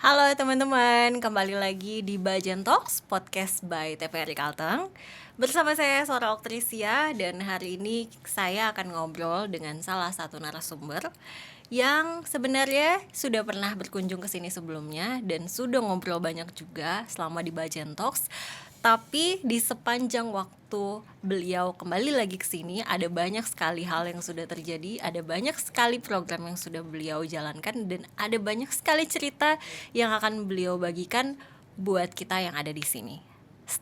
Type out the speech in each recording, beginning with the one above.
Halo teman-teman, kembali lagi di Bajan Talks, podcast by TVRI Kalteng. Bersama saya Sora Oktrisia, dan hari ini saya akan ngobrol dengan salah satu narasumber yang sebenarnya sudah pernah berkunjung ke sini sebelumnya dan sudah ngobrol banyak juga selama di Bajan Talks. Tapi di sepanjang waktu beliau kembali lagi ke sini, ada banyak sekali hal yang sudah terjadi, ada banyak sekali program yang sudah beliau jalankan, dan ada banyak sekali cerita yang akan beliau bagikan buat kita yang ada di sini.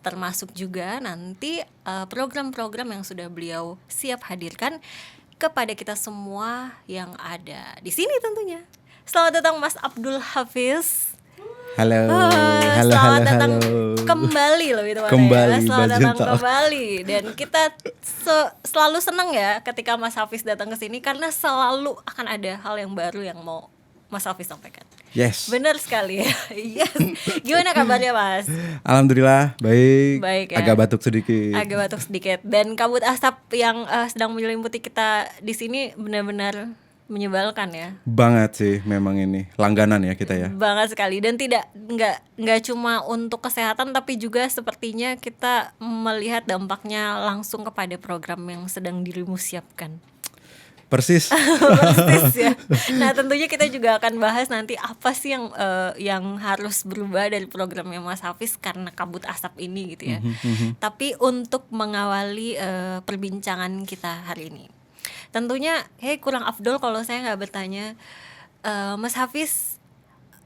Termasuk juga nanti program-program yang sudah beliau siap hadirkan kepada kita semua yang ada di sini tentunya. Selamat datang Mas Abdul Hafiz. Halo, Selamat datang kembali loh itu kembali, ya. Selamat datang Bajan Talks. kembali. Dan kita selalu senang ya ketika Mas Hafiz datang ke sini, karena selalu akan ada hal yang baru yang mau Mas Hafiz sampaikan. Yes. Benar sekali ya. Yes. Gimana kabarnya Mas? Alhamdulillah baik. Baik ya. Agak batuk sedikit. Dan kabut asap yang sedang menyelimuti kita di sini benar-benar menyebalkan ya. Banget sih, memang ini langganan ya kita ya. Banget sekali, dan nggak cuma untuk kesehatan, tapi juga sepertinya kita melihat dampaknya langsung kepada program yang sedang dirimu siapkan. Persis. Persis ya. Nah tentunya kita juga akan bahas nanti apa sih yang harus berubah dari programnya Mas Hafiz karena kabut asap ini gitu ya. Tapi untuk mengawali perbincangan kita hari ini, tentunya kurang afdol kalau saya nggak bertanya Mas Hafiz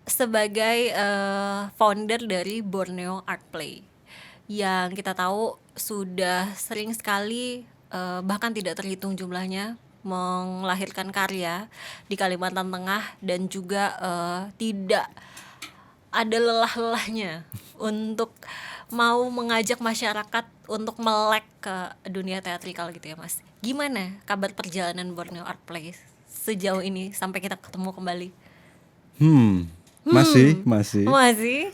sebagai founder dari Borneo Art Play, yang kita tahu sudah sering sekali bahkan tidak terhitung jumlahnya melahirkan karya di Kalimantan Tengah, dan juga tidak ada lelah-lelahnya untuk mau mengajak masyarakat untuk melek ke dunia teatrikal gitu ya Mas. Gimana kabar perjalanan Borneo Art Play sejauh ini sampai kita ketemu kembali? Masih.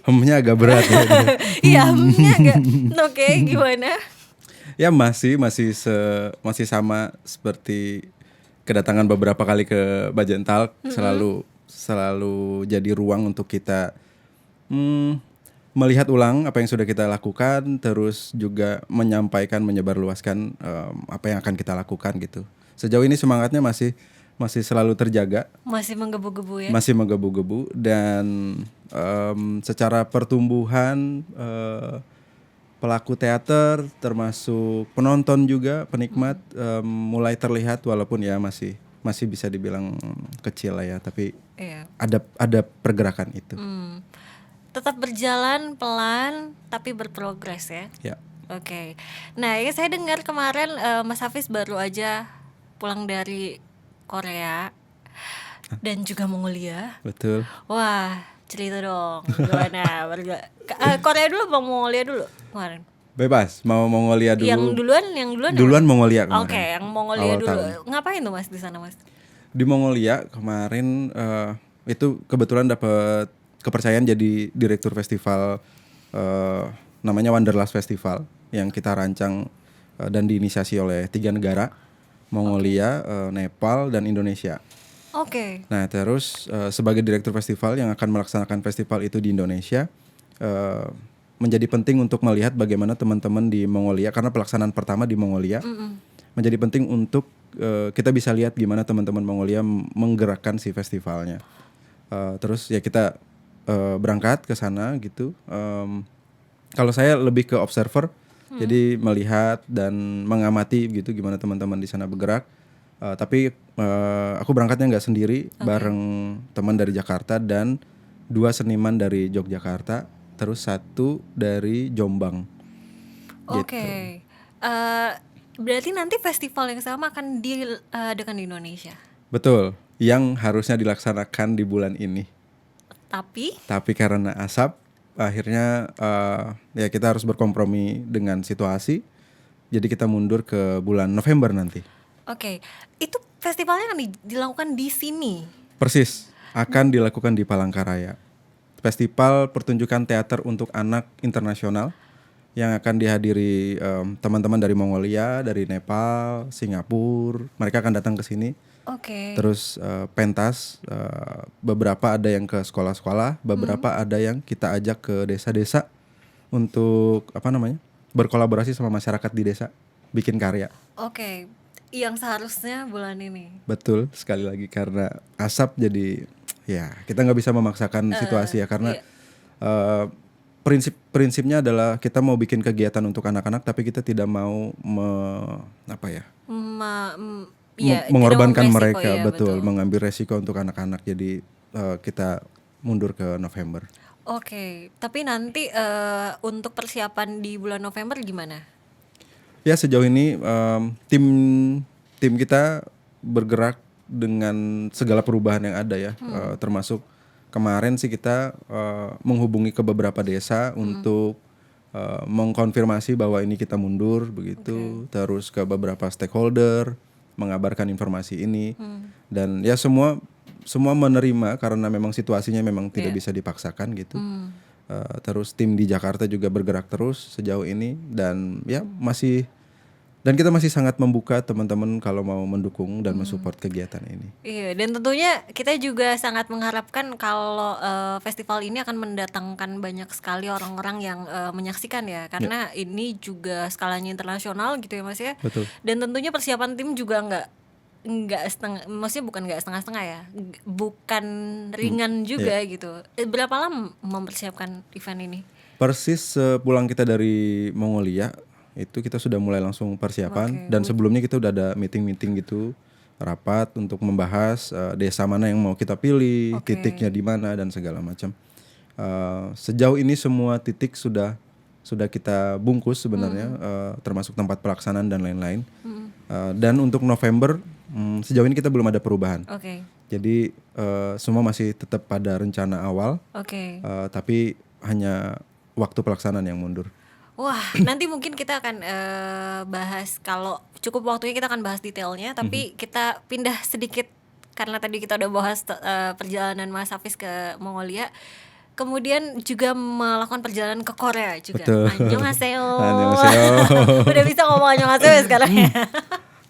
Hemnya agak berat ya. Iya, hemnya agak oke, gimana? Ya masih sama seperti kedatangan beberapa kali ke Bajan Talk, selalu jadi ruang untuk kita melihat ulang apa yang sudah kita lakukan, terus juga menyebarluaskan apa yang akan kita lakukan gitu. Sejauh ini semangatnya masih selalu terjaga. Masih menggebu-gebu ya? Masih menggebu-gebu, dan secara pertumbuhan pelaku teater termasuk penonton juga, penikmat mulai terlihat, walaupun ya masih bisa dibilang kecil lah ya, tapi iya, ada pergerakan itu. Tetap berjalan pelan tapi berprogres ya. Ya. Oke. Nah, ya saya dengar kemarin Mas Hafiz baru aja pulang dari Korea dan juga Mongolia. Betul. Wah, cerita dong gimana? Korea dulu apa Mongolia dulu kemarin? Bebas, mau Mongolia dulu. Yang duluan Duluan Mongolia kemarin. Oke, yang Mongolia awal dulu. tahun. Ngapain tuh Mas di sana Mas? Di Mongolia kemarin itu kebetulan dapat kepercayaan jadi direktur festival namanya Wanderlust Festival, yang kita rancang dan diinisiasi oleh 3 negara, Mongolia, Nepal, dan Indonesia. Oke. Nah terus sebagai direktur festival yang akan melaksanakan festival itu di Indonesia, menjadi penting untuk melihat bagaimana teman-teman di Mongolia, karena pelaksanaan pertama di Mongolia, menjadi penting untuk kita bisa lihat gimana teman-teman Mongolia menggerakkan si festivalnya. Terus ya kita berangkat ke sana gitu. Kalau saya lebih ke observer, jadi melihat dan mengamati gitu gimana teman-teman di sana bergerak. Tapi aku berangkatnya nggak sendiri, bareng teman dari Jakarta dan 2 seniman dari Yogyakarta, terus 1 dari Jombang. Oke. Berarti nanti festival yang sama akan diadakan di Indonesia. Betul, yang harusnya dilaksanakan di bulan ini. Tapi karena asap, akhirnya ya kita harus berkompromi dengan situasi. Jadi kita mundur ke bulan November nanti. Oke, itu festivalnya akan dilakukan di sini? Persis, akan dilakukan di Palangkaraya. Festival pertunjukan teater untuk anak internasional yang akan dihadiri teman-teman dari Mongolia, dari Nepal, Singapura. Mereka akan datang ke sini Oke. Terus pentas, beberapa ada yang ke sekolah-sekolah, beberapa ada yang kita ajak ke desa-desa untuk berkolaborasi sama masyarakat di desa, bikin karya. Oke. Yang seharusnya bulan ini. Betul, sekali lagi karena asap jadi ya kita nggak bisa memaksakan situasi ya karena Iya. prinsipnya adalah kita mau bikin kegiatan untuk anak-anak tapi kita tidak mau Ya, mengorbankan tidak mau mereka, beresiko, ya, betul, mengambil resiko untuk anak-anak. Jadi kita mundur ke November. Oke, tapi nanti untuk persiapan di bulan November gimana? Ya sejauh ini tim kita bergerak dengan segala perubahan yang ada ya, termasuk kemarin sih kita menghubungi ke beberapa desa untuk mengkonfirmasi bahwa ini kita mundur begitu, terus ke beberapa stakeholder mengabarkan informasi ini dan ya semua menerima karena memang situasinya memang tidak bisa dipaksakan gitu. Terus tim di Jakarta juga bergerak terus sejauh ini dan ya kita masih sangat membuka teman-teman kalau mau mendukung dan mensupport kegiatan ini. Iya, dan tentunya kita juga sangat mengharapkan kalau festival ini akan mendatangkan banyak sekali orang-orang yang menyaksikan ya, karena ini juga skalanya internasional gitu ya Mas ya. Betul. Dan tentunya persiapan tim juga nggak setengah, maksudnya bukan nggak setengah-setengah ya, bukan ringan juga gitu. Berapa lama mempersiapkan event ini? Persis sepulang kita dari Mongolia itu kita sudah mulai langsung persiapan dan sebelumnya kita udah ada meeting gitu, rapat untuk membahas desa mana yang mau kita pilih, titiknya di mana dan segala macam. Sejauh ini semua titik sudah kita bungkus sebenarnya, termasuk tempat pelaksanaan dan lain-lain. Dan untuk November sejauh ini kita belum ada perubahan. Jadi semua masih tetap pada rencana awal, tapi hanya waktu pelaksanaan yang mundur. Wah, nanti mungkin kita akan bahas, kalau cukup waktunya kita akan bahas detailnya, tapi kita pindah sedikit karena tadi kita udah bahas perjalanan Mas Hafiz ke Mongolia. Kemudian juga melakukan perjalanan ke Korea juga. Annyeonghaseyo. Udah bisa ngomong annyeonghaseyo sekarang ya.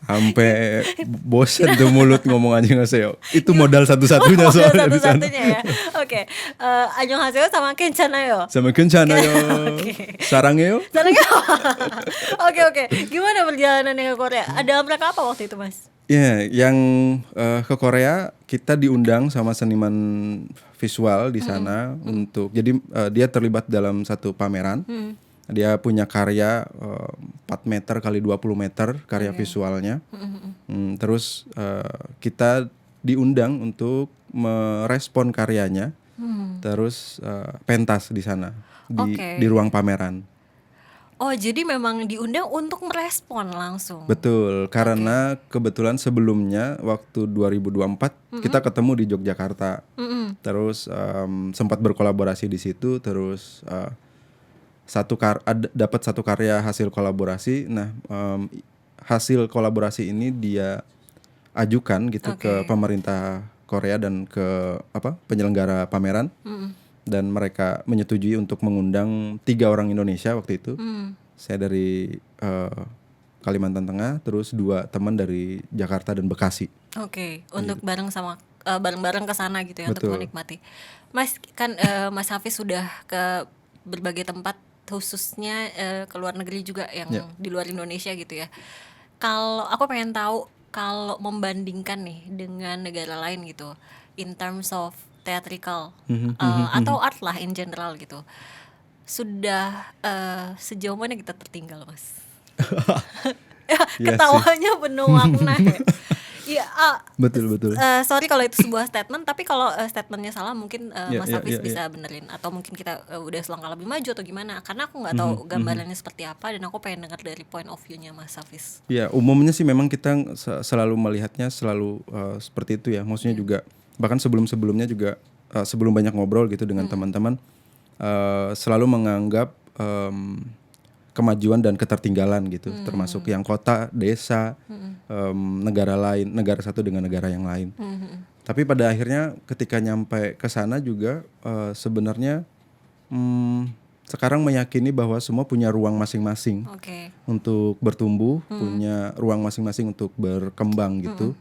Sampai bosen tuh mulut ngomong annyeonghaseyo. Itu modal satu-satunya soalnya di sana. Ya. Oke. Annyeonghaseyo sama kenchanayo. Sama kenchanayo. Sarangeo. Oke. Gimana perjalanannya ke Korea? Ada mereka apa waktu itu, Mas? Ya, yang ke Korea kita diundang sama seniman visual di sana untuk jadi dia terlibat dalam satu pameran. Dia punya karya 4 meter kali 20 meter karya visualnya. Terus kita diundang untuk merespon karyanya. Terus pentas di sana di ruang pameran. Oh, jadi memang diundang untuk merespon langsung. Betul, karena kebetulan sebelumnya waktu 2024 kita ketemu di Yogyakarta. Terus sempat berkolaborasi di situ, terus dapat satu karya hasil kolaborasi. Nah, hasil kolaborasi ini dia ajukan gitu ke pemerintah Korea dan ke penyelenggara pameran. Dan mereka menyetujui untuk mengundang 3 orang Indonesia waktu itu. Saya dari Kalimantan Tengah, terus 2 teman dari Jakarta dan Bekasi. Untuk bareng-bareng ke sana gitu ya. Betul. Untuk menikmati. Mas kan Mas Hafiz sudah ke berbagai tempat, khususnya ke luar negeri juga yang di luar Indonesia gitu ya. Kalau aku pengen tahu, kalau membandingkan nih dengan negara lain gitu, in terms of theatrical atau art lah in general gitu, sudah sejauh mana kita tertinggal, Mas? Ketawanya penuh makna ya. Betul. Sorry kalau itu sebuah statement, tapi kalau statementnya salah mungkin Mas Hafiz bisa benerin, atau mungkin kita udah selangkah lebih maju atau gimana, karena aku nggak tahu gambarannya seperti apa dan aku pengen dengar dari point of view-nya Mas Hafiz. Ya, umumnya sih memang kita selalu melihatnya selalu seperti itu ya. Maksudnya juga bahkan sebelum-sebelumnya juga sebelum banyak ngobrol gitu dengan teman-teman, selalu menganggap kemajuan dan ketertinggalan gitu, termasuk yang kota, desa, negara lain, negara satu dengan negara yang lain. Tapi pada akhirnya ketika nyampe ke sana juga sebenarnya sekarang meyakini bahwa semua punya ruang masing-masing untuk bertumbuh, punya ruang masing-masing untuk berkembang gitu.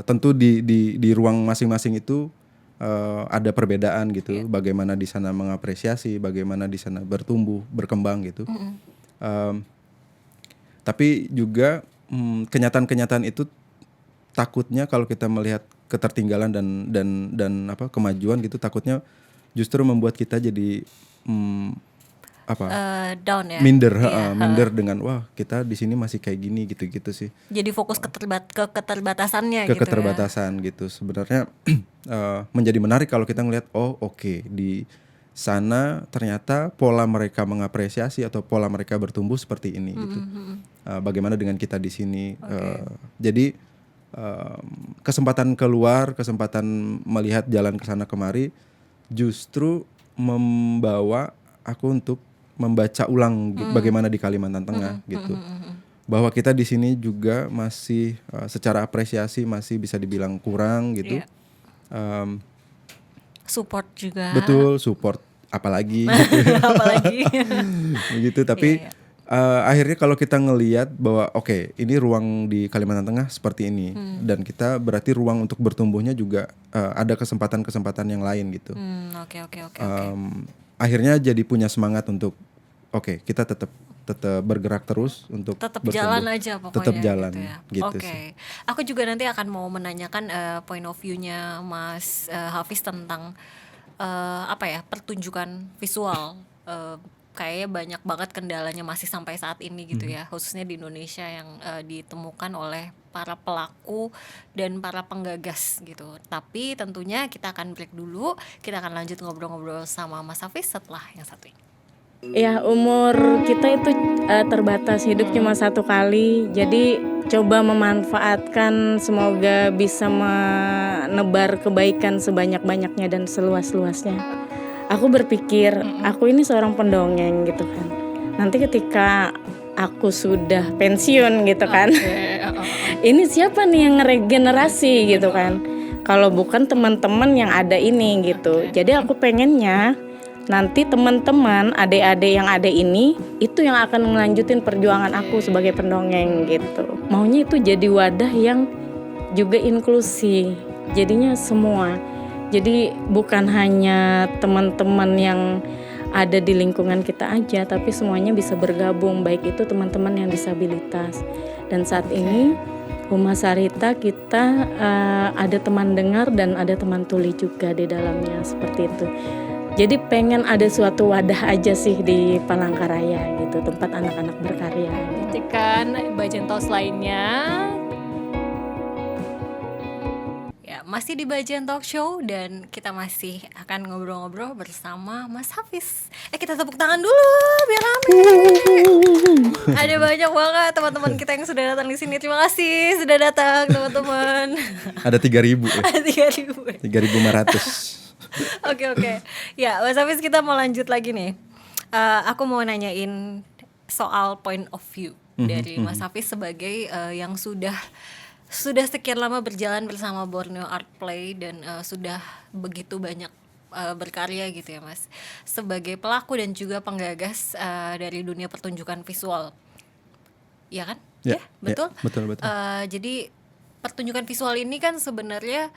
tentu di ruang masing-masing itu ada perbedaan gitu. Bagaimana di sana mengapresiasi, bagaimana di sana bertumbuh, berkembang gitu. Tapi juga kenyataan-kenyataan itu takutnya kalau kita melihat ketertinggalan dan apa kemajuan gitu, takutnya justru membuat kita jadi down ya. minder dengan wah kita di sini masih kayak gini gitu-gitu sih. Jadi fokus ke keterbatasannya Ke keterbatasan gitu. Sebenarnya menjadi menarik kalau kita ngelihat oke, di sana ternyata pola mereka mengapresiasi atau pola mereka bertumbuh seperti ini gitu. Bagaimana dengan kita di sini? Jadi kesempatan keluar, kesempatan melihat jalan ke sana kemari justru membawa aku untuk membaca ulang bagaimana di Kalimantan Tengah gitu. Bahwa kita di sini juga masih secara apresiasi masih bisa dibilang kurang gitu. Support juga. Betul, support apalagi gitu. Apalagi. Begitu, tapi akhirnya kalau kita ngelihat bahwa oke, ini ruang di Kalimantan Tengah seperti ini dan kita berarti ruang untuk bertumbuhnya juga ada kesempatan-kesempatan yang lain gitu. Oke. Akhirnya jadi punya semangat untuk kita tetap bergerak terus untuk tetap bertumbuh. Jalan aja pokoknya. Tetap jalan gitu sih. Oke. Aku juga nanti akan mau menanyakan point of view-nya Mas Hafiz tentang pertunjukan visual. Kayaknya banyak banget kendalanya masih sampai saat ini gitu ya, khususnya di Indonesia yang ditemukan oleh para pelaku dan para penggagas gitu. Tapi tentunya kita akan break dulu. Kita akan lanjut ngobrol-ngobrol sama Mas Hafiz setelah yang satu ini. Ya, umur kita itu terbatas, hidup cuma satu kali. Jadi coba memanfaatkan, semoga bisa menebar kebaikan sebanyak-banyaknya dan seluas-luasnya. Aku berpikir aku ini seorang pendongeng gitu kan. Nanti ketika aku sudah pensiun gitu kan, ini siapa nih yang ngeregenerasi gitu kan, kalau bukan teman-teman yang ada ini gitu. Jadi aku pengennya nanti teman-teman, adik-adik yang ada ini itu yang akan melanjutin perjuangan aku sebagai pendongeng gitu. Maunya itu jadi wadah yang juga inklusi, jadinya semua. Jadi bukan hanya teman-teman yang ada di lingkungan kita aja, tapi semuanya bisa bergabung, baik itu teman-teman yang disabilitas. Dan saat ini Humas Sarita kita ada teman dengar dan ada teman tuli juga di dalamnya, seperti itu. Jadi pengen ada suatu wadah aja sih di Palangkaraya gitu, tempat anak-anak berkarya. Kan Bajentos lainnya. Ya, masih di Bajen Talk Show dan kita masih akan ngobrol-ngobrol bersama Mas Hafiz. Kita tepuk tangan dulu biar rame. Ada banyak banget teman-teman kita yang sudah datang di sini. Terima kasih sudah datang teman-teman. Ada 3.000 ya. Ada 3.500. Oke. Ya, Mas Hafiz, kita mau lanjut lagi nih. Aku mau nanyain soal point of view dari Mas Hafiz sebagai yang sudah sekian lama berjalan bersama Borneo Art Play dan sudah begitu banyak berkarya gitu ya Mas. Sebagai pelaku dan juga penggagas dari dunia pertunjukan visual. Ya kan? Ya, betul? Ya, betul. Jadi pertunjukan visual ini kan sebenarnya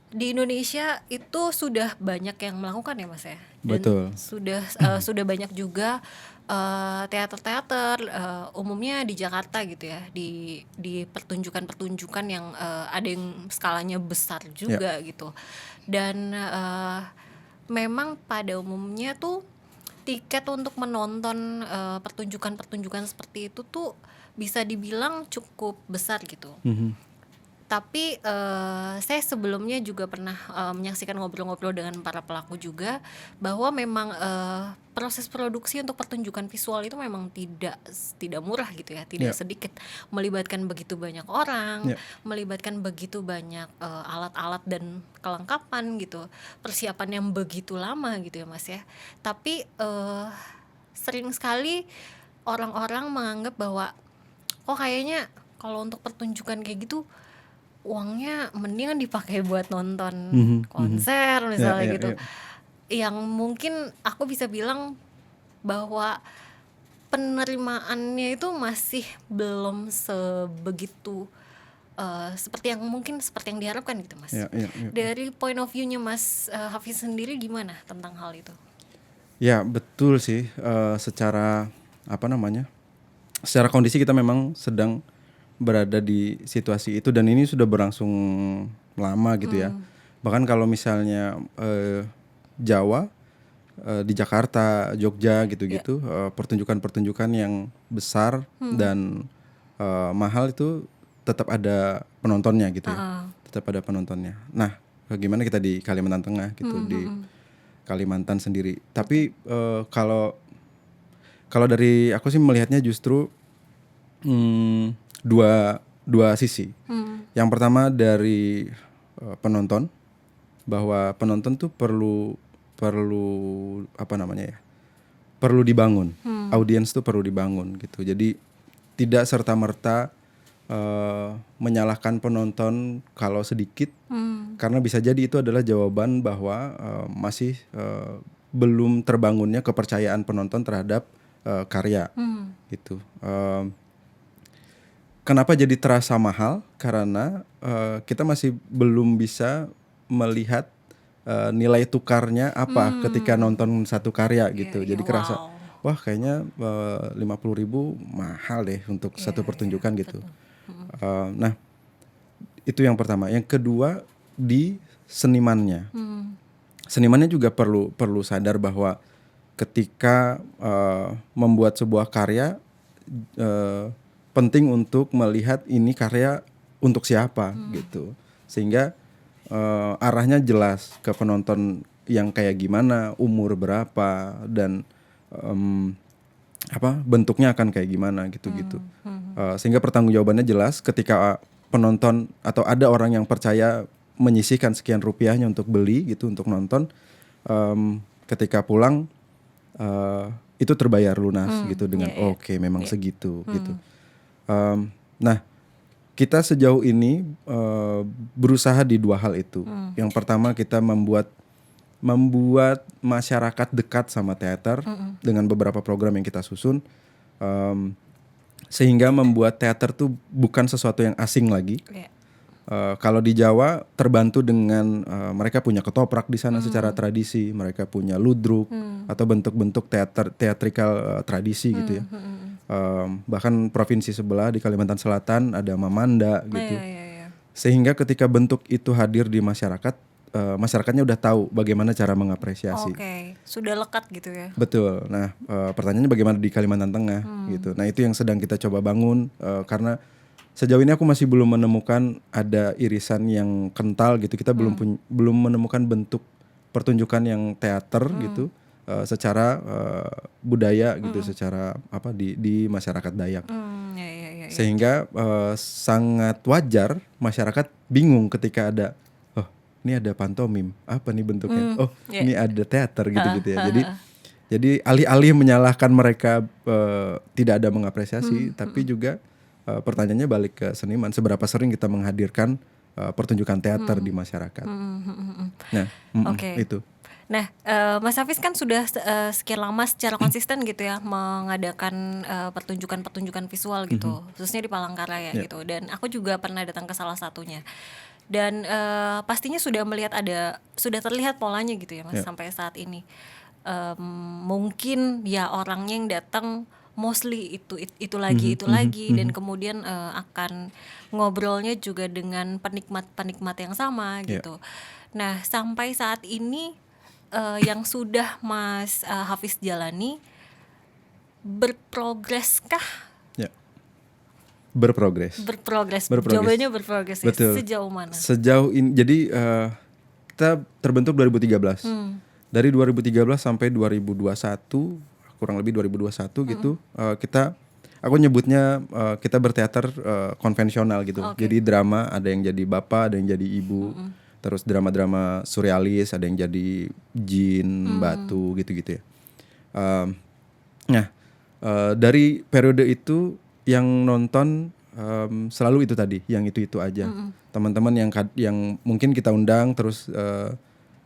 di Indonesia itu sudah banyak yang melakukan ya Mas ya. Dan betul. Sudah banyak juga teater-teater umumnya di Jakarta gitu ya, di pertunjukan yang ada yang skalanya besar juga gitu. Dan memang pada umumnya tuh tiket untuk menonton pertunjukan seperti itu tuh bisa dibilang cukup besar gitu. Tapi saya sebelumnya juga pernah menyaksikan ngobrol-ngobrol dengan para pelaku juga bahwa memang proses produksi untuk pertunjukan visual itu memang tidak murah gitu ya, tidak sedikit, melibatkan begitu banyak orang, melibatkan begitu banyak alat-alat dan kelengkapan gitu, persiapan yang begitu lama gitu ya Mas ya. Tapi sering sekali orang-orang menganggap bahwa kayaknya kalau untuk pertunjukan kayak gitu uangnya mendingan dipakai buat nonton konser misalnya gitu. Yang mungkin aku bisa bilang bahwa penerimaannya itu masih belum sebegitu seperti yang diharapkan gitu Mas. Ya. Dari point of view-nya Mas Hafiz sendiri gimana tentang hal itu? Ya betul sih, secara secara kondisi kita memang sedang berada di situasi itu dan ini sudah berlangsung lama gitu ya. Bahkan kalau misalnya Jawa, di Jakarta, Jogja gitu-gitu, pertunjukan-pertunjukan yang besar dan mahal itu tetap ada penontonnya gitu ya. Tetap ada penontonnya. Nah, bagaimana kita di Kalimantan Tengah gitu, di Kalimantan sendiri. Tapi kalau dari aku sih melihatnya justru dua sisi. Yang pertama dari penonton, bahwa penonton tuh perlu perlu dibangun. Audiens tuh perlu dibangun gitu. Jadi tidak serta-merta menyalahkan penonton kalau sedikit, karena bisa jadi itu adalah jawaban bahwa masih belum terbangunnya kepercayaan penonton terhadap karya gitu. Kenapa jadi terasa mahal? Karena kita masih belum bisa melihat nilai tukarnya apa ketika nonton satu karya gitu. Jadi kerasa, wah kayaknya 50.000 mahal deh untuk satu pertunjukan gitu. Nah itu yang pertama. Yang kedua di senimannya. Senimannya juga perlu sadar bahwa ketika membuat sebuah karya, penting untuk melihat ini karya untuk siapa gitu, sehingga arahnya jelas ke penonton yang kayak gimana, umur berapa, dan bentuknya akan kayak gimana gitu. Sehingga pertanggungjawabannya jelas ketika penonton atau ada orang yang percaya menyisihkan sekian rupiahnya untuk beli gitu, untuk nonton, ketika pulang itu terbayar lunas gitu dengan oke, memang segitu gitu. Nah, kita sejauh ini berusaha di dua hal itu. Yang pertama kita membuat masyarakat dekat sama teater dengan beberapa program yang kita susun, sehingga membuat teater tuh bukan sesuatu yang asing lagi. Kalau di Jawa terbantu dengan mereka punya ketoprak di sana secara tradisi, mereka punya ludruk atau bentuk-bentuk teatrikal tradisi gitu ya. Bahkan provinsi sebelah di Kalimantan Selatan ada Mamanda gitu. Sehingga ketika bentuk itu hadir di masyarakat, masyarakatnya udah tahu bagaimana cara mengapresiasi. Sudah lekat gitu ya. Betul. Nah, pertanyaannya bagaimana di Kalimantan Tengah gitu. Nah, itu yang sedang kita coba bangun, karena sejauh ini aku masih belum menemukan ada irisan yang kental gitu. Kita belum menemukan bentuk pertunjukan yang teater gitu, secara budaya gitu, secara di masyarakat Dayak. Sehingga sangat wajar masyarakat bingung ketika ada, oh ini ada pantomim, apa nih bentuknya? Ini ada teater gitu ya. Jadi alih-alih menyalahkan mereka tidak ada mengapresiasi, tapi juga pertanyaannya balik ke seniman, seberapa sering kita menghadirkan pertunjukan teater di masyarakat. Nah, itu. Nah, Mas Hafiz kan sudah sekian lama secara konsisten gitu ya mengadakan pertunjukan-pertunjukan visual gitu, khususnya di Palangkaraya gitu. Dan aku juga pernah datang ke salah satunya. Dan pastinya sudah terlihat polanya gitu ya Mas sampai saat ini. Mungkin ya orangnya yang datang mostly itu lagi dan kemudian akan ngobrolnya juga dengan penikmat yang sama gitu. Nah, sampai saat ini yang sudah Mas Hafiz jalani berprogreskah? Berprogres. Jawabannya berprogres. Betul. Sejauh mana? Sejauh ini, jadi kita terbentuk 2013. Dari 2013 sampai 2021, kurang lebih 2021 gitu, aku nyebutnya kita berteater konvensional gitu. Jadi drama, ada yang jadi bapak, ada yang jadi ibu. Terus drama-drama surrealis, ada yang jadi jin, batu gitu-gitu ya. Dari periode itu yang nonton selalu itu tadi, yang itu aja. Teman-teman yang mungkin kita undang terus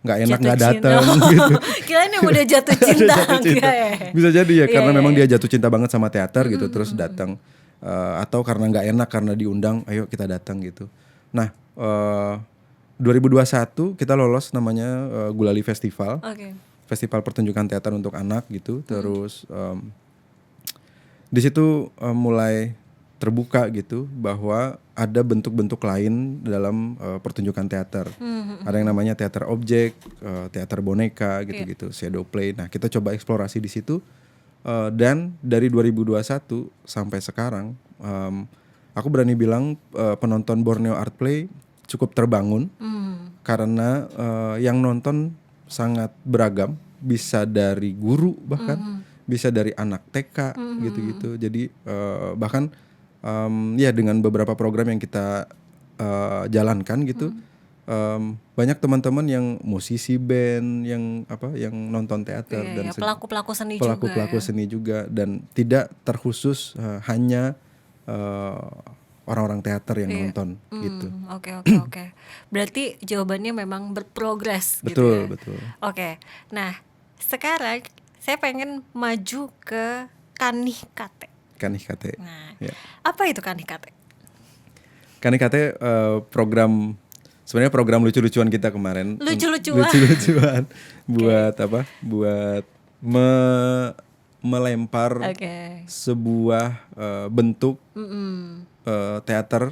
nggak enak nggak datang gitu. Kirain yang udah jatuh cinta. Bisa jadi ya, karena memang dia jatuh cinta banget sama teater gitu, terus datang. atau karena nggak enak karena diundang, ayo kita datang gitu. Nah 2021 kita lolos namanya Gulali Festival, festival pertunjukan teater untuk anak gitu. Terus di situ mulai terbuka gitu bahwa ada bentuk-bentuk lain dalam pertunjukan teater. Ada yang namanya teater objek, teater boneka gitu-gitu, shadow play. Nah, kita coba eksplorasi di situ dan dari 2021 sampai sekarang aku berani bilang penonton Borneo Art Play cukup terbangun karena yang nonton sangat beragam, bisa dari guru bahkan bisa dari anak TK gitu-gitu. Jadi bahkan ya dengan beberapa program yang kita jalankan gitu, banyak teman-teman yang musisi band, yang nonton teater dan pelaku-pelaku seni seni juga dan tidak terkhusus hanya orang-orang teater yang nonton gitu. Oke. Berarti jawabannya memang berprogres betul, gitu ya. Betul. Oke. Nah, sekarang saya pengen maju ke Kanikate. Kanikate. Nah, ya. Apa itu Kanikate? Kanikate sebenarnya program lucu-lucuan kita kemarin. Lucu-lucuan buat apa? Buat melempar sebuah bentuk teater.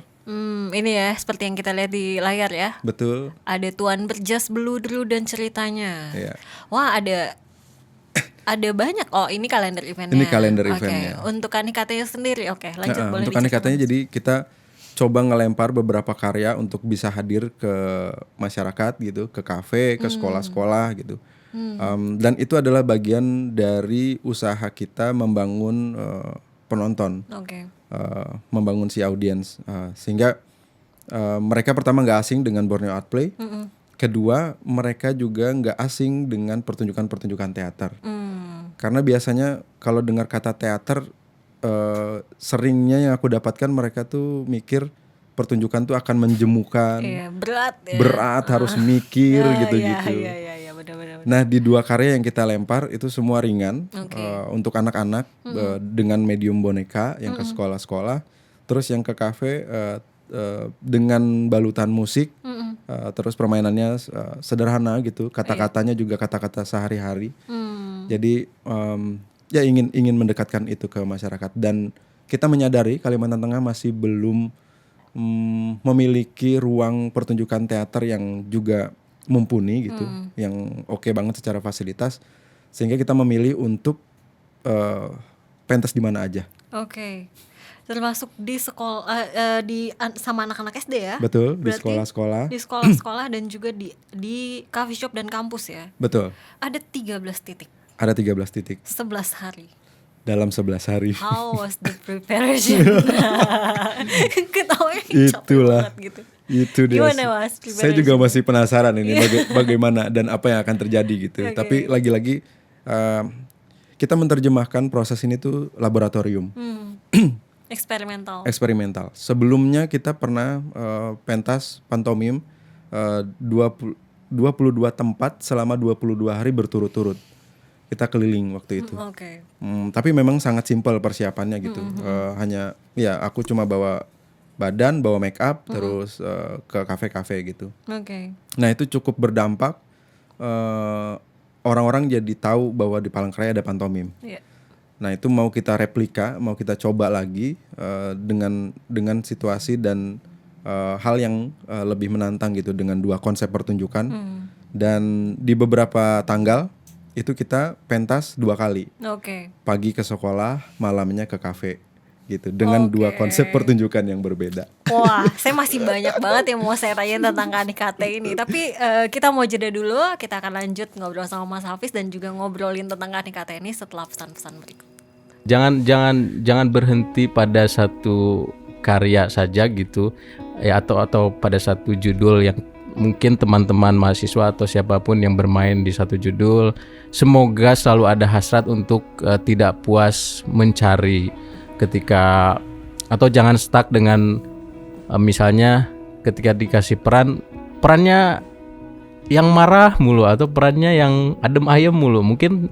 Ini ya seperti yang kita lihat di layar ya. Betul. Ada Tuan Berjas Beludru dan ceritanya. Ya. Wah, ada banyak. Oh, ini kalender eventnya. Ini kalender eventnya. Untuk Kanikatenya sendiri, lanjut boleh. Untuk Kanikatenya jadi kita coba ngelempar beberapa karya untuk bisa hadir ke masyarakat gitu, ke kafe, ke sekolah-sekolah gitu. Dan itu adalah bagian dari usaha kita membangun penonton, membangun si audiens, sehingga mereka pertama nggak asing dengan Borneo Art Play. Kedua, mereka juga nggak asing dengan pertunjukan-pertunjukan teater. Karena biasanya kalau dengar kata teater, seringnya yang aku dapatkan mereka tuh mikir pertunjukan tuh akan menjemukan, berat harus mikir gitu-gitu. Benar. Nah, di dua karya yang kita lempar itu semua ringan, untuk anak-anak dengan medium boneka yang ke sekolah-sekolah, terus yang ke kafe dengan balutan musik. Terus permainannya sederhana gitu, kata-katanya juga kata-kata sehari-hari. Jadi ya ingin mendekatkan itu ke masyarakat, dan kita menyadari Kalimantan Tengah masih belum memiliki ruang pertunjukan teater yang juga mumpuni gitu, yang oke banget secara fasilitas, sehingga kita memilih untuk pentas di mana aja. Termasuk di sekolah, sama anak-anak SD ya? Betul. Berarti di sekolah-sekolah dan juga di coffee shop dan kampus ya? Betul. Ada 13 titik. 11 hari. Dalam 11 hari. How was the preparation? Ketawanya Itulah banget gitu. Itu dia. Gimana Mas? Saya juga masih penasaran ini bagaimana dan apa yang akan terjadi gitu. Tapi lagi-lagi kita menerjemahkan proses ini tuh laboratorium. Eksperimental. Sebelumnya kita pernah pentas pantomim 22 tempat selama 22 hari berturut-turut. Kita keliling waktu itu. Tapi memang sangat simpel persiapannya gitu. Hanya ya aku cuma bawa badan, bawa make up, terus ke kafe-kafe gitu. Nah, itu cukup berdampak. Orang-orang jadi tahu bahwa di Palangkaraya ada pantomim. Nah, itu mau kita replika, mau kita coba lagi dengan situasi dan hal yang lebih menantang gitu, dengan dua konsep pertunjukan. Dan di beberapa tanggal itu kita pentas 2 kali. Pagi ke sekolah, malamnya ke kafe gitu, dengan dua konsep pertunjukan yang berbeda. Wah, saya masih banyak banget yang mau saya tanyain tentang Kanikate ini. Tapi kita mau jeda dulu, kita akan lanjut ngobrol sama Mas Hafiz dan juga ngobrolin tentang Kanikate ini setelah pesan-pesan berikut. Jangan berhenti pada satu karya saja gitu ya, atau pada satu judul. Yang mungkin teman-teman mahasiswa atau siapapun yang bermain di satu judul, semoga selalu ada hasrat untuk tidak puas mencari ketika, atau jangan stuck dengan misalnya ketika dikasih perannya yang marah mulu atau perannya yang adem ayem mulu. Mungkin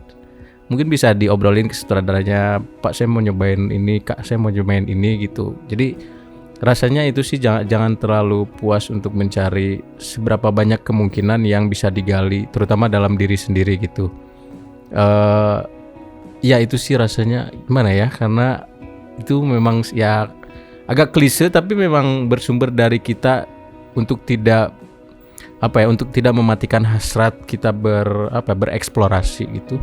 mungkin bisa diobrolin ke sutradaranya, Pak saya mau nyobain ini, Kak saya mau nyobain ini gitu. Jadi rasanya itu sih jangan terlalu puas untuk mencari seberapa banyak kemungkinan yang bisa digali, terutama dalam diri sendiri gitu. Ya itu sih rasanya gimana ya, karena itu memang ya agak klise tapi memang bersumber dari kita untuk tidak untuk tidak mematikan hasrat kita bereksplorasi gitu.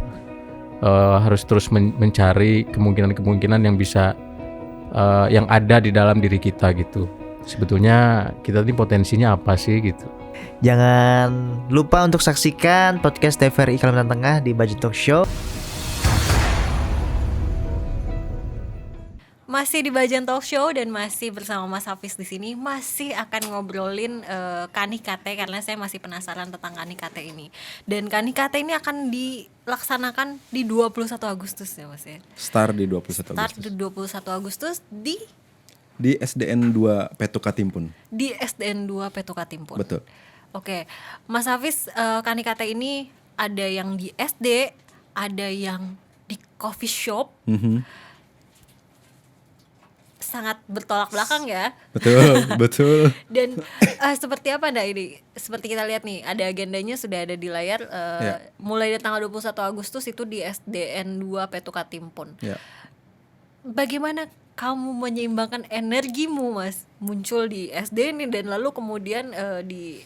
Harus terus mencari kemungkinan-kemungkinan yang bisa yang ada di dalam diri kita gitu. Sebetulnya kita ini potensinya apa sih gitu. Jangan lupa untuk saksikan podcast TVRI Kalimantan Tengah di Budget Talk Show. Masih di Bajan Talk Show dan masih bersama Mas Hafiz di sini, masih akan ngobrolin KANI-KT karena saya masih penasaran tentang KANI-KT ini. Dan KANI-KT ini akan dilaksanakan di 21 Agustus ya Mas ya. Start di 21 Start Agustus. di 21 Agustus Di SDN 2 Petuka Timpun. di SDN 2 Petuka Timpun. Betul. Oke, Mas Hafiz, KANI-KT ini ada yang di SD, ada yang di coffee shop. Sangat bertolak belakang ya. Betul. Dan seperti apa Nda ini? Seperti kita lihat nih, ada agendanya sudah ada di layar. Mulai dari tanggal 21 Agustus itu di SDN 2 Petuka Timpun. Ya. Bagaimana kamu menyeimbangkan energimu Mas muncul di SD ini dan lalu kemudian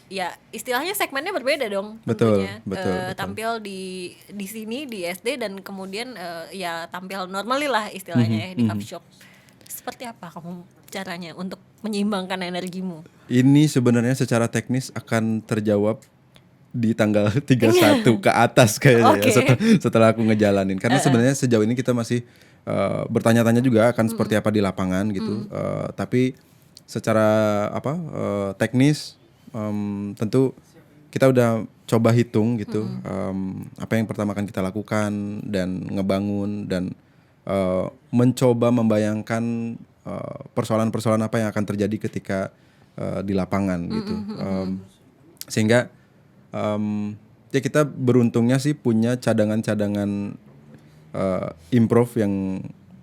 ya istilahnya segmennya berbeda dong. Betul, tentunya. betul. Tampil di sini di SD dan kemudian ya tampil normally lah istilahnya ya di coffee shop. Seperti apa kamu caranya untuk menyeimbangkan energimu? Ini sebenarnya secara teknis akan terjawab di tanggal 31 ke atas kayaknya ya, setelah aku ngejalanin. Karena sebenarnya sejauh ini kita masih bertanya-tanya juga akan seperti apa di lapangan gitu. Tapi secara teknis tentu kita udah coba hitung gitu apa yang pertama akan kita lakukan dan ngebangun dan mencoba membayangkan persoalan-persoalan apa yang akan terjadi ketika di lapangan gitu. Sehingga ya kita beruntungnya sih punya cadangan-cadangan improv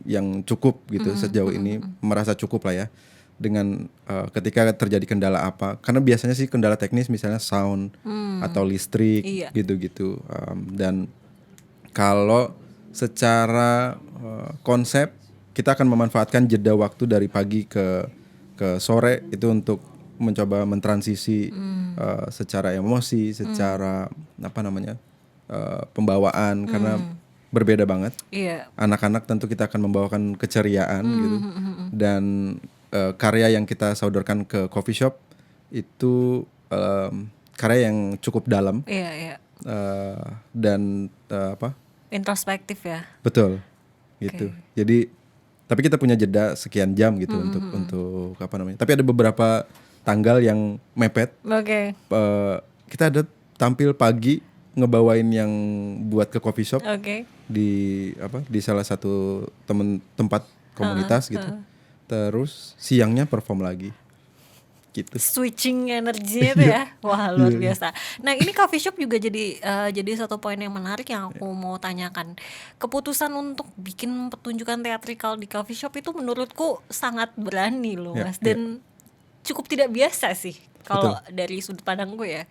yang cukup gitu sejauh ini, merasa cukup lah ya dengan ketika terjadi kendala apa, karena biasanya sih kendala teknis misalnya sound atau listrik gitu-gitu. Dan kalau secara konsep kita akan memanfaatkan jeda waktu dari pagi ke sore itu untuk mencoba mentransisi secara emosi, secara pembawaan karena berbeda banget. Anak-anak tentu kita akan membawakan keceriaan gitu. Dan karya yang kita sodorkan ke coffee shop itu karya yang cukup dalam. Dan introspektif ya. Betul. Gitu. Jadi tapi kita punya jeda sekian jam gitu untuk Tapi ada beberapa tanggal yang mepet. Kita ada tampil pagi ngebawain yang buat ke coffee shop. Di salah satu tempat komunitas gitu. Terus siangnya perform lagi. Gitu. Switching energinya itu ya. Wah, luar biasa. Nah, ini coffee shop juga jadi satu poin yang menarik yang aku mau tanyakan. Keputusan untuk bikin pertunjukan teatrikal di coffee shop itu menurutku sangat berani loh, Mas. Dan cukup tidak biasa sih kalau dari sudut pandangku ya.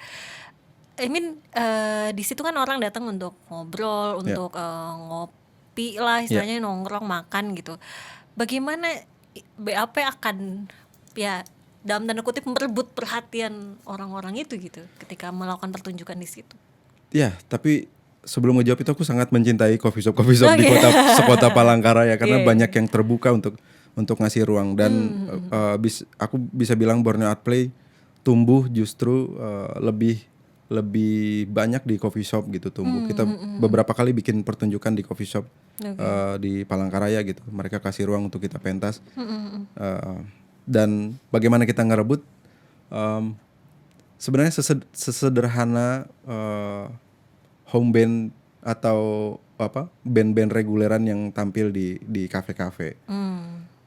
Di situ kan orang datang untuk ngobrol, untuk ngopi lah istilahnya, nongkrong, makan gitu. Bagaimana BAP akan dalam tanda kutip merebut perhatian orang-orang itu gitu ketika melakukan pertunjukan di situ? Ya, tapi sebelum menjawab itu aku sangat mencintai coffee shop di sekota Palangkaraya karena banyak yang terbuka untuk ngasih ruang dan aku bisa bilang Borneo Art Play tumbuh justru lebih banyak di coffee shop gitu tumbuh. Kita beberapa kali bikin pertunjukan di coffee shop di Palangkaraya gitu. Mereka kasih ruang untuk kita pentas. Dan bagaimana kita ngerebut sebenarnya sesederhana home band atau band-band reguleran yang tampil di kafe-kafe.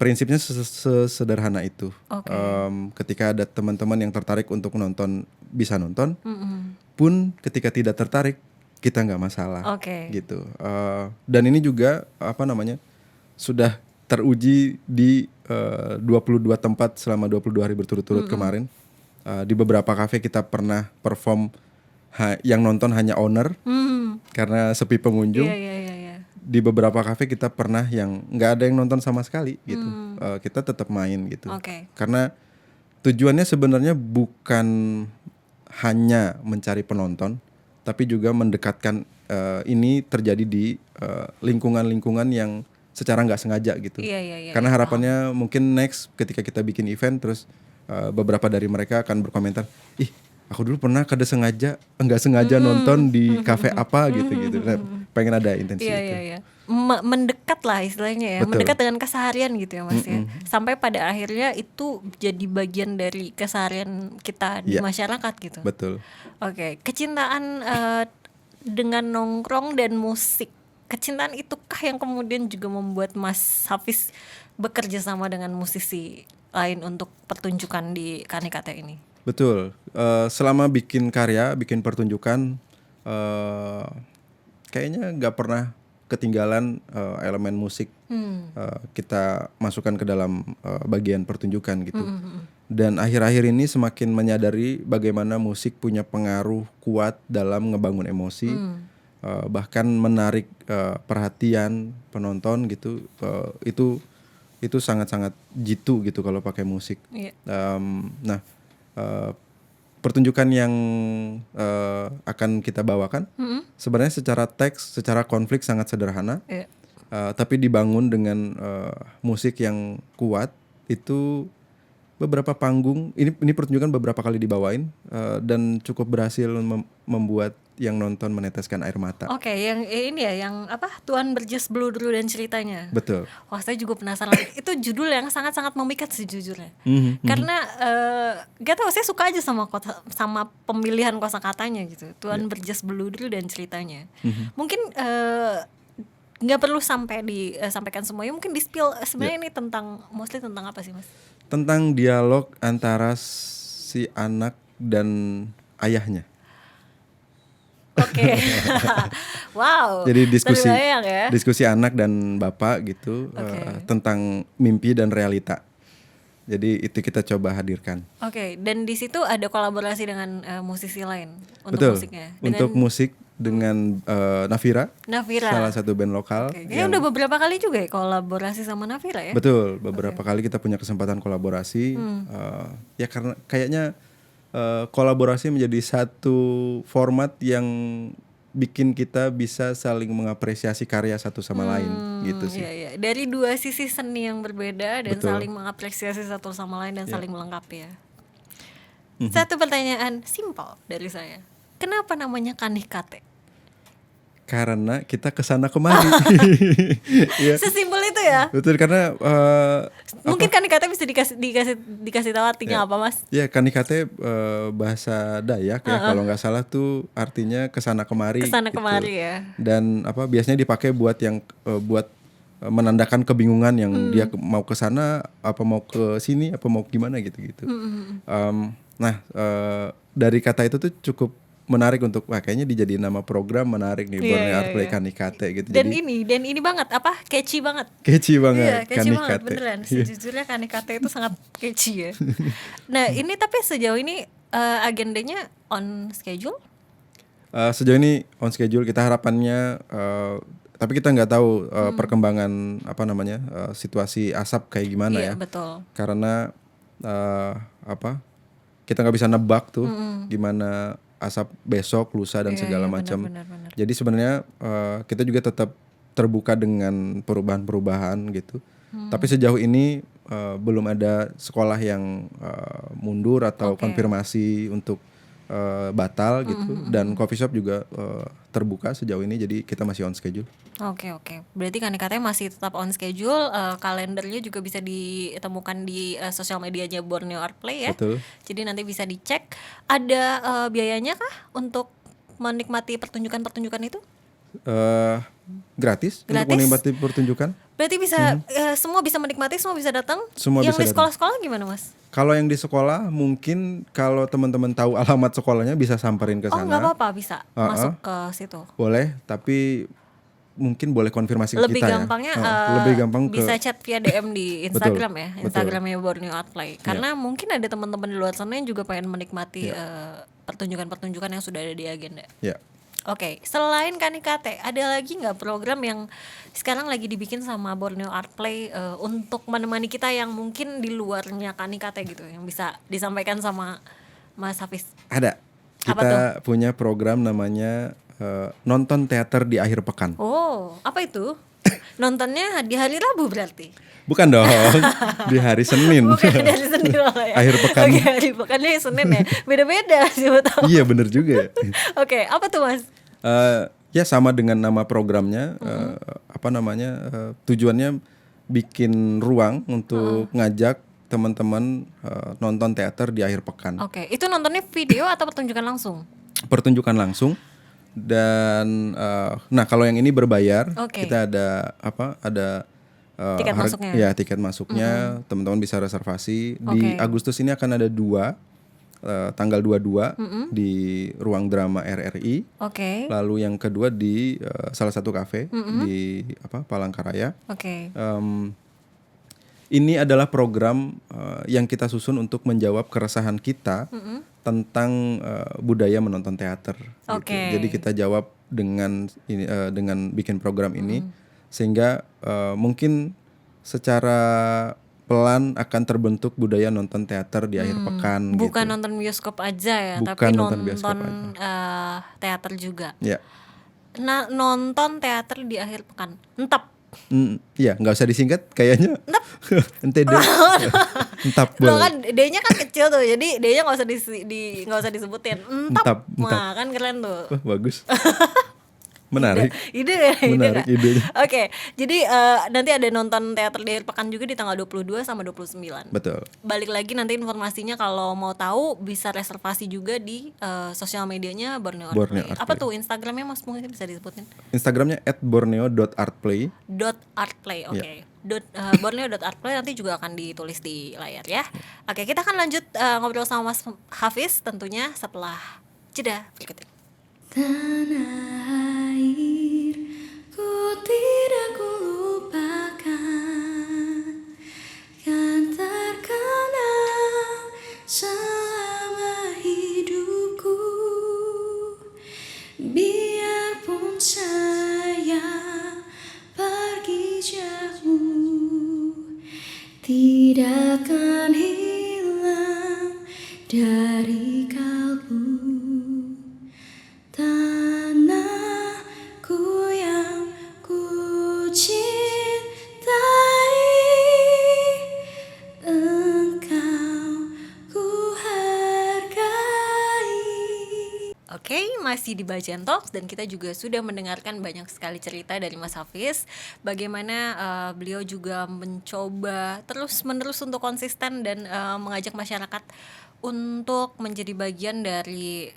Prinsipnya sesederhana itu. Ketika ada teman-teman yang tertarik untuk nonton bisa nonton. Pun ketika tidak tertarik kita nggak masalah. Oke. Gitu. Dan ini juga apa namanya sudah teruji di 22 tempat selama 22 hari berturut-turut kemarin. Di beberapa kafe kita pernah perform yang nonton hanya owner karena sepi pengunjung. Iya. Di beberapa kafe kita pernah yang nggak ada yang nonton sama sekali gitu. Kita tetap main gitu. Oke. Karena tujuannya sebenarnya bukan hanya mencari penonton, tapi juga mendekatkan ini terjadi di lingkungan-lingkungan yang secara nggak sengaja gitu. Iya. Karena harapannya mungkin next ketika kita bikin event terus beberapa dari mereka akan berkomentar, ih aku dulu pernah nggak sengaja nonton di kafe apa gitu. Nah, pengen ada intensi itu. Iya. Mendekat lah istilahnya ya. Betul. Mendekat dengan keseharian gitu ya Mas ya. Sampai pada akhirnya itu jadi bagian dari keseharian kita di Iya. masyarakat gitu. Betul. Oke, kecintaan dengan nongkrong dan musik. Kecintaan itukah yang kemudian juga membuat Mas Hafiz bekerja sama dengan musisi lain untuk pertunjukan di KNIKT ini? Betul. Selama bikin karya, bikin pertunjukan, kayaknya nggak pernah ketinggalan elemen musik. Kita masukkan ke dalam bagian pertunjukan gitu. Dan akhir-akhir ini semakin menyadari bagaimana musik punya pengaruh kuat dalam ngebangun emosi, bahkan menarik perhatian penonton gitu. Itu sangat-sangat jitu gitu kalau pakai musik. Iya. Pertunjukan yang akan kita bawakan sebenarnya secara teks, secara konflik sangat sederhana, Iya. tapi dibangun dengan musik yang kuat. Itu beberapa panggung, ini pertunjukan beberapa kali dibawain dan cukup berhasil membuat yang nonton meneteskan air mata. Oke, yang ini ya, yang apa? Tuan Berjas Blue dulu dan ceritanya. Betul. Wah, saya juga penasaran. Itu judul yang sangat-sangat memikat sejujurnya. Karena gak tau, saya suka aja sama pemilihan kosakatanya gitu. Tuan Berjas Blue dulu dan ceritanya. Mungkin nggak perlu sampai disampaikan semuanya. Mungkin di spill sebenarnya ini mostly tentang apa sih Mas? Tentang dialog antara si anak dan ayahnya. Oke. Wow. Jadi terbayang ya. diskusi anak dan bapak gitu tentang mimpi dan realita. Jadi itu kita coba hadirkan. Oke, dan di situ ada kolaborasi dengan musisi lain untuk Betul. musiknya. Untuk musik dengan Nafira, Nafira. salah satu band lokal. Oke, kayaknya udah beberapa kali juga ya kolaborasi sama Nafira ya. Betul, beberapa kali kita punya kesempatan kolaborasi. Ya karena kayaknya kolaborasi menjadi satu format yang bikin kita bisa saling mengapresiasi karya satu sama lain gitu sih. Iya. Dari dua sisi seni yang berbeda dan Betul. saling mengapresiasi satu sama lain dan saling melengkapi ya. Satu pertanyaan simpel dari saya. Kenapa namanya KNIKT? Karena kita kesana kemari. Ya. Sesimpel itu ya. Betul, karena Mungkin KNIKT bisa dikasih tahu artinya apa Mas? ya KNIKT bahasa Dayak ya kalau nggak salah tuh artinya kesana kemari. Kesana gitu. kemari ya. Dan biasanya dipakai buat yang buat menandakan kebingungan yang dia mau ke sana, apa mau ke sini, apa mau gimana gitu-gitu. Dari kata itu tuh cukup menarik untuk kayaknya dijadiin nama program menarik nih Borneo Art Play KNIKT gitu. Dan Jadi ini banget apa? Catchy banget. catchy banget Iya, catchy banget KNIKT. beneran. Sejujurnya KNIKT itu sangat catchy ya. Nah, ini tapi sejauh ini agendanya on schedule? Sejauh ini on schedule, kita harapannya tapi kita nggak tahu perkembangan situasi asap kayak gimana Iya, ya. betul. Karena kita nggak bisa nebak tuh gimana asap besok, lusa dan segala macam. benar. Jadi sebenarnya kita juga tetap terbuka dengan perubahan-perubahan gitu. Tapi sejauh ini belum ada sekolah yang mundur atau konfirmasi untuk batal gitu. Dan coffee shop juga terbuka sejauh ini, jadi kita masih on schedule. Oke. Berarti KNIKT masih tetap on schedule. Kalendernya juga bisa ditemukan di sosial medianya Borneo Art Play ya. Betul. Jadi nanti bisa dicek. Ada biayanya kah untuk menikmati pertunjukan itu? Gratis untuk Gratis? menikmati pertunjukan. Berarti bisa semua bisa menikmati, semua bisa datang. Semua yang bisa di datang. sekolah-sekolah gimana, Mas? Kalau yang di sekolah mungkin kalau teman-teman tahu alamat sekolahnya bisa samperin ke Oh, sana. nggak apa-apa, bisa masuk ke situ. Boleh, tapi mungkin boleh konfirmasi ke Lebih kita gampangnya ya. Lebih gampang bisa ke chat via DM di Instagram ya, betul. Instagramnya Borneo Art Play. Karena mungkin ada teman-teman di luar sana yang juga pengen menikmati pertunjukan-pertunjukan yang sudah ada di agenda. ya. Oke, selain KNIKT, ada lagi nggak program yang sekarang lagi dibikin sama Borneo Art Play untuk menemani kita yang mungkin di luarnya KNIKT gitu, yang bisa disampaikan sama Mas Hafiz? Ada. Apa Kita punya program namanya nonton teater di akhir pekan. Oh, apa itu? Nontonnya di hari Rabu berarti? Bukan dong, di hari Senin. Bukan dari Senin malah ya. Akhir pekan. Oke, hari pekannya Senin ya. Beda-beda siapa tahu. Iya bener juga. Oke, apa tuh Mas? Ya sama dengan nama programnya, tujuannya bikin ruang untuk ngajak teman-teman nonton teater di akhir pekan. Oke, itu nontonnya video atau pertunjukan langsung? Pertunjukan langsung dan nah kalau yang ini berbayar, Oke. kita ada Tiket masuknya. Ya tiket masuknya, teman-teman bisa reservasi. Di Oke. Agustus ini akan ada 2, tanggal 22 di Ruang Drama RRI. Oke. Lalu yang kedua di salah satu kafe di Palangkaraya. Oke. Ini adalah program yang kita susun untuk menjawab keresahan kita tentang budaya menonton teater. Gitu. Oke. Jadi kita jawab dengan ini, dengan bikin program ini, sehingga mungkin secara pelan akan terbentuk budaya nonton teater di akhir pekan. Bukan gitu. nonton bioskop aja ya, Bukan tapi nonton bioskop teater juga. Ya, Nah, nonton teater di akhir pekan. Entap. Iya, nggak usah disingkat, kayaknya. Ente deh. Entap Lo boleh. kan D-nya kan kecil tuh, jadi D-nya nggak usah disebutin. Entap. Entap. Wah, kan keren tuh. Wah, bagus. Menarik. Ide Menarik kan? idenya. Oke, jadi nanti ada nonton teater di akhir pekan juga di tanggal 22 sama 29. Betul. Balik lagi nanti informasinya kalau mau tahu bisa reservasi juga di sosial medianya Borneo Art Borneo Play. Art Apa Play. tuh Instagramnya Mas, mungkin bisa disebutin? Instagramnya @borneo.artplay. .artplay, oke. Ya. Borneo.artplay nanti juga akan ditulis di layar ya. Oke, kita akan lanjut ngobrol sama Mas Hafiz tentunya setelah jeda berikut ini. Tanah air ku tidak kulupakan, kan terkenang selama hidupku. Biarpun saya pergi jauh, tidak akan hilang dari kalbu. Tanahku yang ku cintai, engkau ku hargai. Oke, masih di Bajan Talks dan kita juga sudah mendengarkan banyak sekali cerita dari Mas Hafiz. Bagaimana beliau juga mencoba terus-menerus untuk konsisten dan mengajak masyarakat untuk menjadi bagian dari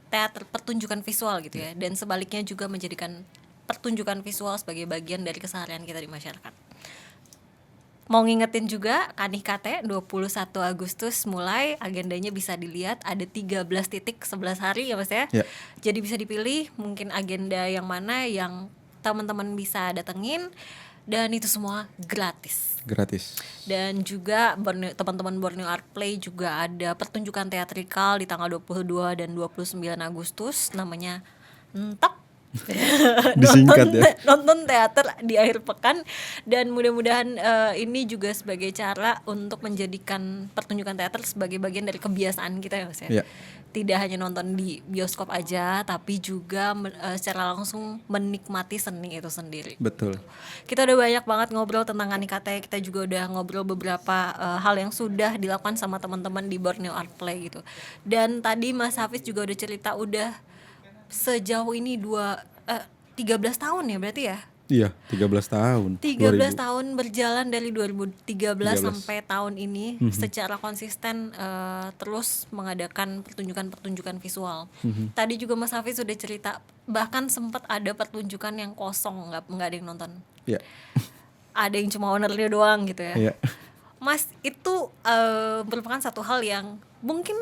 teater pertunjukan visual gitu ya. Dan sebaliknya juga menjadikan pertunjukan visual sebagai bagian dari keseharian kita di masyarakat. Mau ngingetin juga KNIKT 21 Agustus mulai, agendanya bisa dilihat ada 13 titik 11 hari ya Mas ya. Ya. Jadi bisa dipilih mungkin agenda yang mana yang teman-teman bisa datengin dan itu semua gratis. Gratis. Dan juga teman-teman Borneo Art Play juga ada pertunjukan teatrikal di tanggal 22 dan 29 Agustus namanya Entap. Disingkat ya. Nonton teater di akhir pekan dan mudah-mudahan ini juga sebagai cara untuk menjadikan pertunjukan teater sebagai bagian dari kebiasaan kita ya Mas ya. Ya. Tidak hanya nonton di bioskop aja tapi juga secara langsung menikmati seni itu sendiri. Betul. Kita udah banyak banget ngobrol tentang KNIKT, kita juga udah ngobrol beberapa hal yang sudah dilakukan sama teman-teman di Borneo Art Play gitu. Dan tadi Mas Hafiz juga udah cerita udah sejauh ini 13 tahun ya berarti ya? Iya, 13 tahun. 13 tahun berjalan dari 2013 13. sampai tahun ini secara konsisten terus mengadakan pertunjukan-pertunjukan visual. Tadi juga Mas Hafiz sudah cerita bahkan sempat ada pertunjukan yang kosong, nggak ada yang nonton. Iya. Ada yang cuma ownernya doang gitu ya. Iya. Mas, itu merupakan satu hal yang mungkin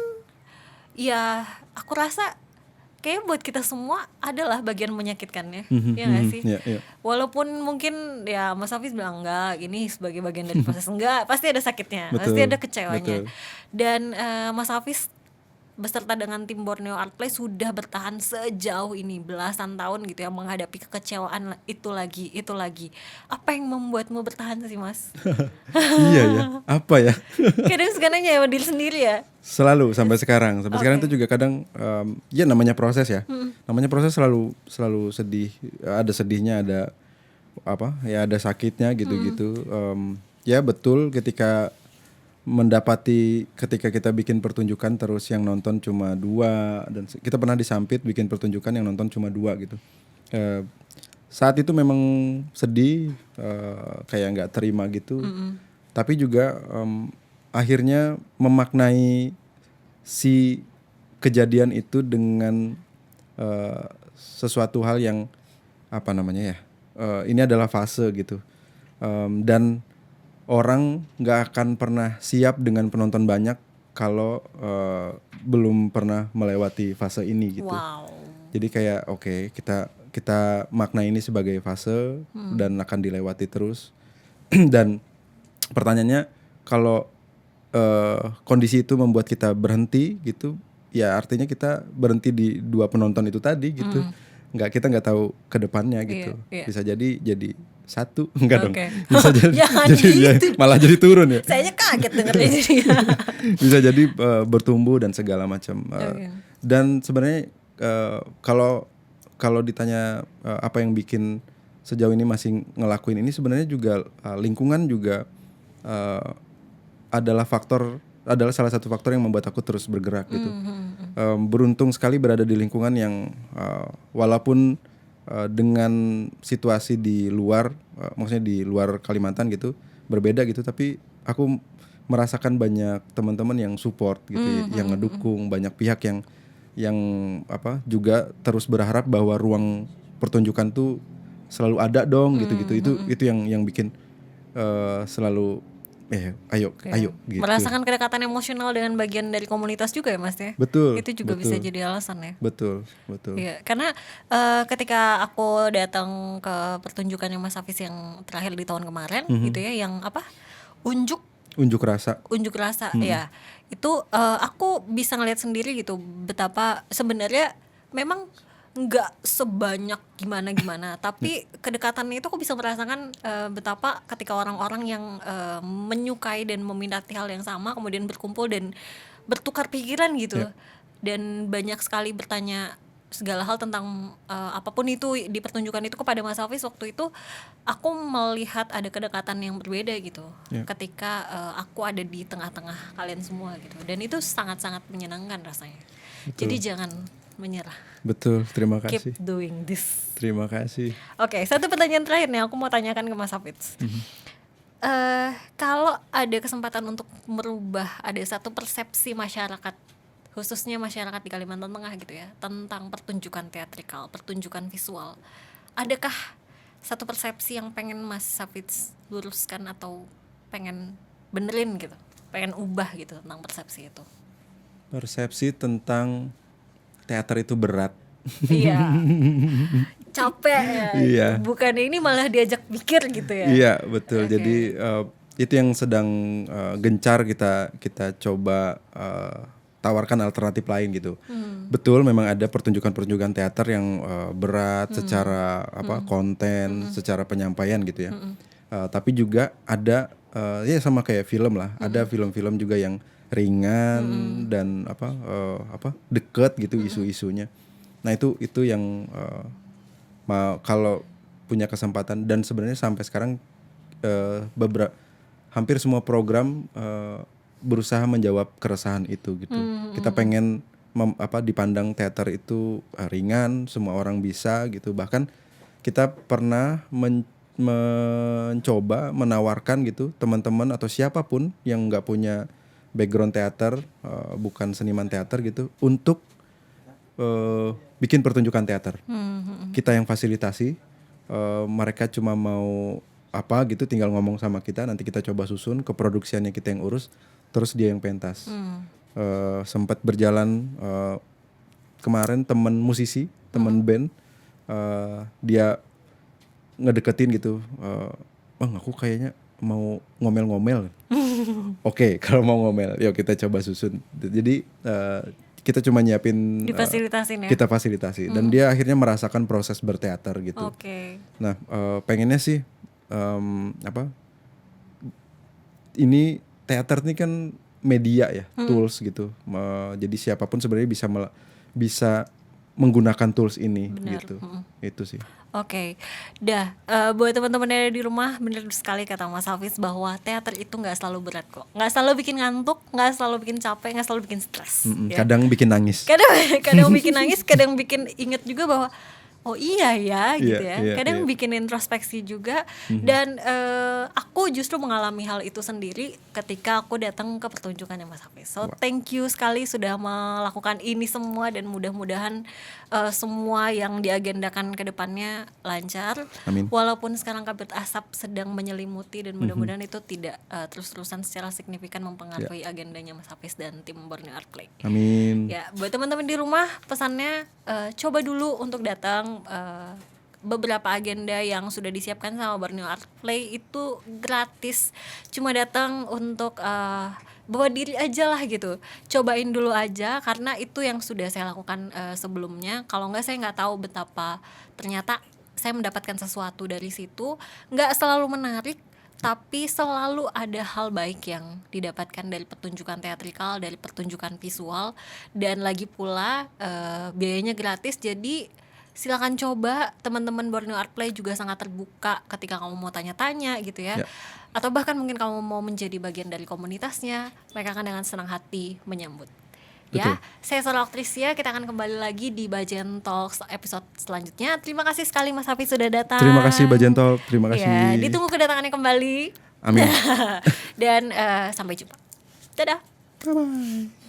ya aku rasa kayak buat kita semua adalah bagian menyakitkannya, ya nggak sih? Iya. Walaupun mungkin ya Mas Hafiz bilang enggak, ini sebagai bagian dari proses, enggak, pasti ada sakitnya, pasti Betul, ada kecewanya. betul. Dan Mas Hafiz beserta dengan tim Borneo Art Play sudah bertahan sejauh ini belasan tahun gitu ya, menghadapi kekecewaan itu lagi. Apa yang membuatmu bertahan sih, Mas? Iya ya. Apa ya? Kadang suka nanya sama diri sendiri ya. Selalu sampai sekarang. Sampai sekarang itu juga kadang ya namanya proses ya. Namanya proses selalu sedih. Ada sedihnya, ada apa? Ya ada sakitnya gitu-gitu. Ya betul ketika kita bikin pertunjukan terus yang nonton cuma 2 dan kita pernah disampit bikin pertunjukan yang nonton cuma 2 gitu. Saat itu memang sedih, kayak nggak terima gitu. Tapi juga akhirnya memaknai si kejadian itu dengan sesuatu hal yang apa namanya ya, ini adalah fase gitu, dan orang nggak akan pernah siap dengan penonton banyak kalau belum pernah melewati fase ini gitu. Wow. Jadi kayak oke, kita makna ini sebagai fase dan akan dilewati terus. Dan pertanyaannya, kalau kondisi itu membuat kita berhenti gitu, ya artinya kita berhenti di 2 penonton itu tadi gitu. Kita nggak tahu ke depannya gitu. Iya. Bisa jadi 1 enggak dong. Oke. Bisa jadi, Jangan ya, gitu. malah jadi turun ya. Sayanya kaget dengernya jadi. Bisa jadi bertumbuh dan segala macam. Oke. Dan sebenarnya kalau ditanya apa yang bikin sejauh ini masih ngelakuin ini, sebenarnya juga lingkungan juga adalah salah satu faktor yang membuat aku terus bergerak gitu. Beruntung sekali berada di lingkungan yang walaupun dengan situasi di luar, maksudnya di luar Kalimantan gitu berbeda gitu, tapi aku merasakan banyak teman-teman yang support gitu, yang ngedukung, banyak pihak yang apa juga terus berharap bahwa ruang pertunjukan tuh selalu ada dong gitu-gitu. Itu yang bikin selalu ayo gitu. Merasakan kedekatan emosional dengan bagian dari komunitas juga ya, Mas ya. Betul. Itu juga bisa jadi alasan ya. Betul. Iya, karena ketika aku datang ke pertunjukannya Mas Hafiz yang terakhir di tahun kemarin gitu ya, yang apa? Unjuk rasa. Ya. Itu aku bisa ngeliat sendiri gitu betapa sebenarnya memang nggak sebanyak gimana tapi kedekatannya itu aku bisa merasakan betapa ketika orang-orang yang menyukai dan meminati hal yang sama kemudian berkumpul dan bertukar pikiran gitu, dan banyak sekali bertanya segala hal tentang apapun itu di pertunjukan itu kepada Mas Hafiz. Waktu itu aku melihat ada kedekatan yang berbeda gitu ketika aku ada di tengah-tengah kalian semua gitu, dan itu sangat-sangat menyenangkan rasanya. Jadi jangan menyerah. Betul, terima kasih. Keep doing this. Terima kasih. Oke, satu pertanyaan terakhir nih aku mau tanyakan ke Mas Hafiz. Kalau ada kesempatan untuk merubah ada satu persepsi masyarakat, khususnya masyarakat di Kalimantan Tengah gitu ya, tentang pertunjukan teatrikal, pertunjukan visual, adakah satu persepsi yang pengen Mas Hafiz luruskan atau pengen benerin gitu, pengen ubah gitu tentang persepsi itu? Persepsi tentang teater itu berat. Iya. Capek ya. Iya. Bukan ini malah diajak pikir gitu ya. Iya, betul. Oke. Jadi itu yang sedang gencar kita coba tawarkan alternatif lain gitu. Betul, memang ada pertunjukan-pertunjukan teater yang berat secara konten, secara penyampaian gitu ya. Tapi juga ada ya sama kayak film lah. Ada film-film juga yang ringan dan deket gitu isu-isunya. Nah itu yang kalau punya kesempatan, dan sebenarnya sampai sekarang hampir semua program berusaha menjawab keresahan itu gitu. Kita pengen dipandang teater itu ringan, semua orang bisa gitu. Bahkan kita pernah mencoba menawarkan gitu teman-teman atau siapapun yang nggak punya background teater, bukan seniman teater gitu, untuk bikin pertunjukan teater. Kita yang fasilitasi, mereka cuma mau apa gitu, tinggal ngomong sama kita, nanti kita coba susun, keproduksiannya kita yang urus, terus dia yang pentas. Sempat berjalan kemarin teman musisi, teman band, dia ngedeketin gitu, bang aku kayaknya mau ngomel-ngomel. Oke, kalau mau ngomel, yuk kita coba susun. Jadi kita cuma nyiapin, Difasilitasin ya? kita fasilitasi, dan dia akhirnya merasakan proses berteater gitu. Oke. Nah, pengennya sih ini teater ini kan media ya, tools gitu. Jadi siapapun sebenarnya bisa menggunakan tools ini. Benar. Gitu. Itu sih. Oke, buat teman-teman yang ada di rumah, benar sekali kata Mas Hafiz bahwa teater itu nggak selalu berat kok, nggak selalu bikin ngantuk, nggak selalu bikin capek, nggak selalu bikin stres. Ya. Kadang bikin nangis. Kadang bikin nangis, kadang bikin inget juga bahwa oh iya ya gitu ya. Iya, Kadang iya. bikin introspeksi juga. Dan aku justru mengalami hal itu sendiri ketika aku datang ke pertunjukannya Mas Hafiz. So thank you sekali sudah melakukan ini semua, dan mudah-mudahan semua yang diagendakan ke depannya lancar. Amin. Walaupun sekarang kabut asap sedang menyelimuti, dan mudah-mudahan itu tidak terus-terusan secara signifikan mempengaruhi agendanya Mas Hafiz dan tim Borneo Art Play. Amin. Ya, buat teman-teman di rumah, pesannya coba dulu untuk datang. Beberapa agenda yang sudah disiapkan sama Borneo Art Play itu gratis. Cuma datang untuk bawa diri aja lah gitu. Cobain dulu aja, karena itu yang sudah saya lakukan sebelumnya. Kalau enggak, saya nggak tahu betapa ternyata saya mendapatkan sesuatu dari situ. Nggak selalu menarik, tapi selalu ada hal baik yang didapatkan dari pertunjukan teatrikal, dari pertunjukan visual, dan lagi pula biayanya gratis. Jadi silakan coba. Teman-teman Borneo Art Play juga sangat terbuka ketika kamu mau tanya-tanya gitu ya. Atau bahkan mungkin kamu mau menjadi bagian dari komunitasnya, mereka akan dengan senang hati menyambut. Ya, saya Sarah Oktrisia, kita akan kembali lagi di Bajen Talks episode selanjutnya. Terima kasih sekali Mas Hafiz sudah datang. Terima kasih Bajen Talk, terima kasih. Ya, ditunggu kedatangannya kembali. Amin. Dan sampai jumpa. Dadah. Bye bye.